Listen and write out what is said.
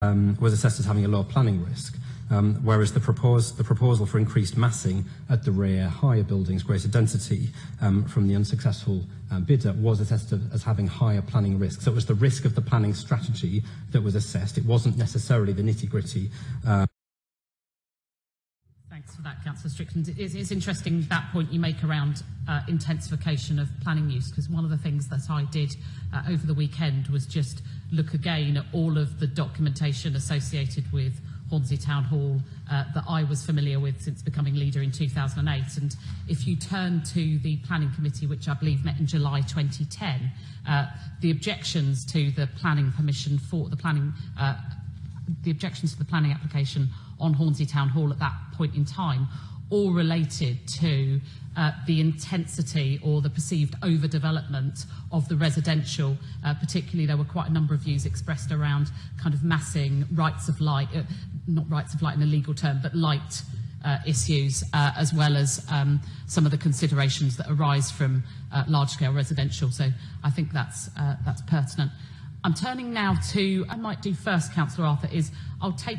was assessed as having a lower planning risk, whereas the proposal for increased massing at the rear, higher buildings, greater density from the unsuccessful bidder was assessed as having higher planning risk. So it was the risk of the planning strategy that was assessed. It wasn't necessarily the nitty-gritty. Thanks for that, Councillor Strickland. It's interesting that point you make around intensification of planning use, because one of the things that I did over the weekend was just look again at all of the documentation associated with Hornsey Town Hall that I was familiar with since becoming leader in 2008. And if you turn to the Planning Committee, which I believe met in July 2010, the objections to the planning permission for the planning, the objections to the planning application on Hornsey Town Hall at that point in time all related to the intensity or the perceived overdevelopment of the residential. Particularly, there were quite a number of views expressed around kind of massing rights of light, not rights of light in a legal term, but light issues, as well as some of the considerations that arise from large-scale residential. So I think that's pertinent. I'm turning now to, I might do first, Councillor Arthur, I'll take